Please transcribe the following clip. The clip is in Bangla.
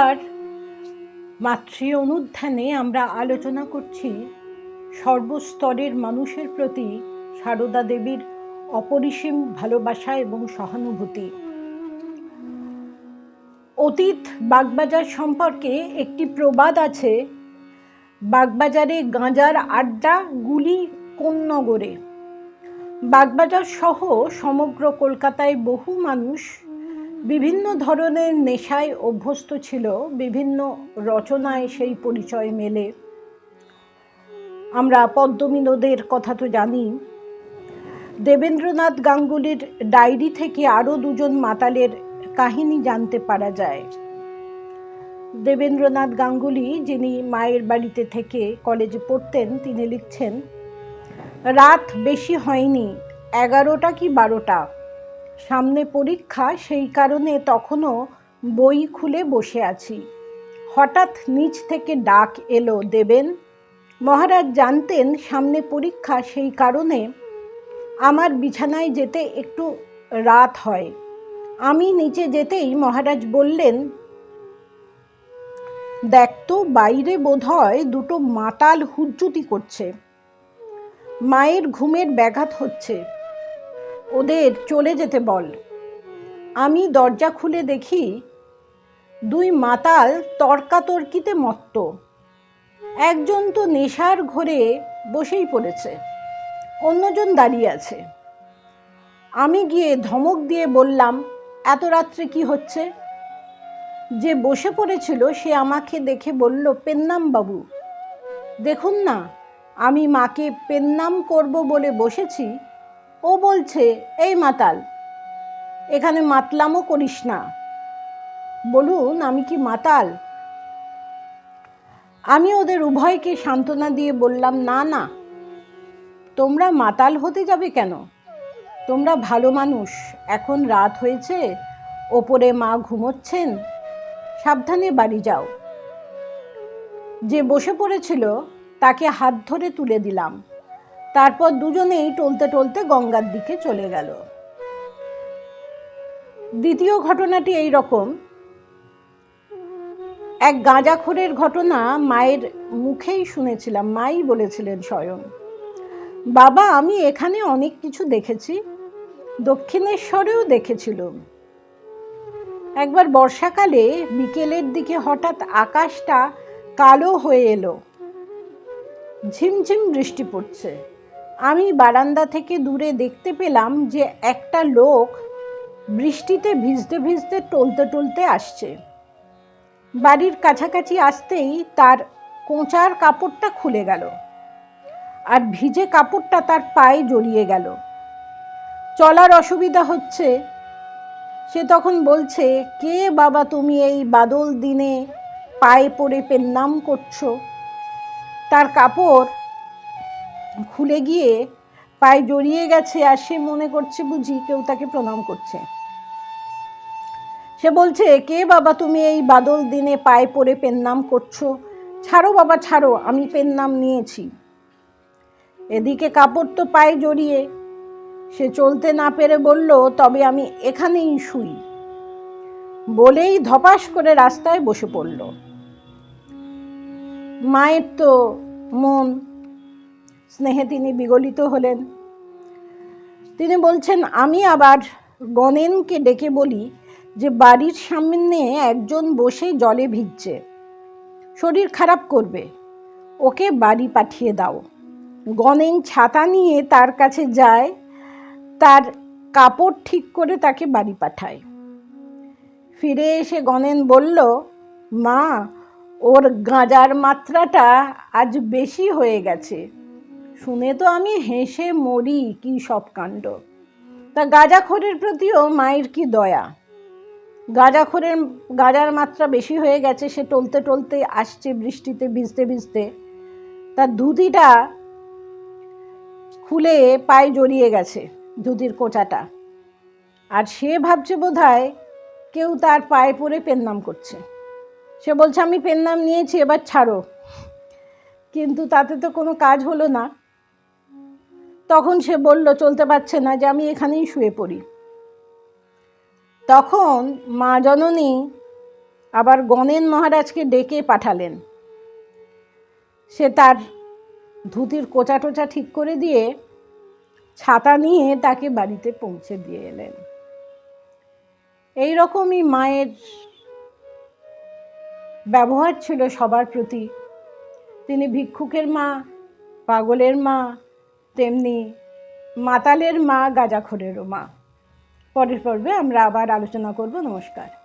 এবার মাতৃ অনুধ্যানে আমরা আলোচনা করছি সর্বস্তরের মানুষের প্রতি সারদা দেবীর অপরিসীম ভালোবাসা এবং সহানুভূতি। অতীত বাগবাজার সম্পর্কে একটি প্রবাদ আছে, বাগবাজারে গাঁজার আড্ডা, গুলি কোন নগরে। বাগবাজার সহ সমগ্র কলকাতায় বহু মানুষ বিভিন্ন ধরনের নেশায় অভ্যস্ত ছিল, বিভিন্ন রচনায় সেই পরিচয় মেলে। আমরা পদ্মবিনোদের কথা তো জানি। দেবেন্দ্রনাথ গাঙ্গুলির ডায়েরি থেকে আরও দুজন মাতালের কাহিনী জানতে পারা যায়। দেবেন্দ্রনাথ গাঙ্গুলি, যিনি মায়ের বাড়িতে থেকে কলেজে পড়তেন, তিনি লিখছেন, রাত বেশি হয়নি, 11টা কি 12টা, সামনে পরীক্ষা, সেই কারণে তখনও বই খুলে বসে আছি। হঠাৎ নিচ থেকে ডাক এলো, দেবেন। মহারাজ জানতেন সামনে পরীক্ষা, সেই কারণে আমার বিছানায় যেতে একটু রাত হয়। আমি নিচে যেতেই মহারাজ বললেন, দেখ তো, বাইরে বোধহয় দুটো মাতাল হুজ্জুতি করছে, মায়ের ঘুমের ব্যাঘাত হচ্ছে, ওদের চলে যেতে বল। আমি দরজা খুলে দেখি দুই মাতাল তর্কাতর্কিতে মত্ত। একজন তো নেশার ঘোরে বসেই পড়েছে, অন্যজন দাঁড়িয়ে আছে। আমি গিয়ে ধমক দিয়ে বললাম, এত রাত্রে কি হচ্ছে? যে বসে পড়েছিল সে আমাকে দেখে বলল, পেন্নাম বাবু, দেখুন না, আমি মাকে পেন্নাম করব বলে বসেছি, ও বলছে, এই মাতাল, এখানে মাতলামও করিস না। বলুন, আমি কি মাতাল? আমি ওদের উভয়কে সান্ত্বনা দিয়ে বললাম, না না, তোমরা মাতাল হতে যাবে কেন? তোমরা ভালো মানুষ, এখন রাত হয়েছে, ওপরে মা ঘুমোচ্ছেন, সাবধানে বাড়ি যাও। যে বসে পড়েছিল তাকে হাত ধরে তুলে দিলাম। তারপর দুজনেই টলতে টলতে গঙ্গার দিকে চলে গেল। দ্বিতীয় ঘটনাটি এই রকম। এক গাঁজাখোরের ঘটনা মায়ের মুখেই শুনেছিলাম। মাই বলেছিলেন স্বয়ং, বাবা, আমি এখানে অনেক কিছু দেখেছি, দক্ষিণেশ্বরেও দেখেছিলাম। একবার বর্ষাকালে বিকেলের দিকে হঠাৎ আকাশটা কালো হয়ে এলো, ঝিমঝিম বৃষ্টি পড়ছে। আমি বারান্দা থেকে দূরে দেখতে পেলাম যে একটা লোক বৃষ্টিতে ভিজতে ভিজতে টলতে টলতে আসছে। বাড়ির কাছাকাছি আসতেই তার কোঁচার কাপড়টা খুলে গেল, আর ভিজে কাপড়টা তার পায়ে জড়িয়ে গেল। চলার অসুবিধা হচ্ছে। সে তখন বলছে, কে বাবা তুমি এই বাদল দিনে পায়ে পড়ে পেন্নাম করছো? তার কাপড় খুলে গিয়ে পায়ে জড়িয়ে গেছে, আর সে মনে করছে বুঝি কেউ তাকে প্রণাম করছে। সে বলছে, কে বাবা তুমি এই বাদল দিনে পায়ে পড়ে পেন্নাম করছো? ছাড়ো বাবা, ছাড়ো, আমি পেন্নাম নিয়েছি। এদিকে কাপড় তো পায়ে জড়িয়ে। সে চলতে না পেরে বলল, তবে আমি এখানেই শুই। বলেই ধপাস করে রাস্তায় বসে পড়ল। মায়ের তো মন, স্নেহে তিনি বিগলিত হলেন। তিনি বলছেন, আমি আবার গণেনকে ডেকে বলি যে বাড়ির সামনে একজন বসে জলে ভিজছে, শরীর খারাপ করবে, ওকে বাড়ি পাঠিয়ে দাও। গণেন ছাতা নিয়ে তার কাছে যায়, তার কাপড় ঠিক করে তাকে বাড়ি পাঠায়। ফিরে এসে গণেন বলল, মা, ওর গাঁজার মাত্রাটা আজ বেশি হয়ে গেছে। শুনে তো আমি হেসে মরি, কি সব কাণ্ড। তা গাঁজাখোরের প্রতিও মায়ের কি দয়া। গাঁজার মাত্রা বেশি হয়ে গেছে, সে টলতে টলতে আসছে বৃষ্টিতে ভিজতে ভিজতে, তার ধুতিটা খুলে পায়ে জড়িয়ে গেছে, ধুতির কোঁচাটা, আর সে ভাবছে বোধহয় কেউ তার পায়ে পড়ে পেন্নাম করছে। সে বলছে, আমি পেন্নাম নিয়েছি, এবার ছাড়ো। কিন্তু তাতে তো কোনো কাজ হলো না। তখন সে বলল, চলতে পারছে না, যে আমি এখানেই শুয়ে পড়ি। তখন মা জননী আবার গণেন মহারাজকে ডেকে পাঠালেন। সে তার ধুতির কোচা টোচা ঠিক করে দিয়ে ছাতা নিয়ে তাকে বাড়িতে পৌঁছে দিয়ে এলেন। এই রকমই মায়ের ব্যবহার ছিল সবার প্রতি। তিনি ভিক্ষুকের মা, পাগলের মা, তেমনি মাতালের মা, গাঁজাখোরেরও মা। পরের পর্বে আমরা আবার আলোচনা করব। নমস্কার।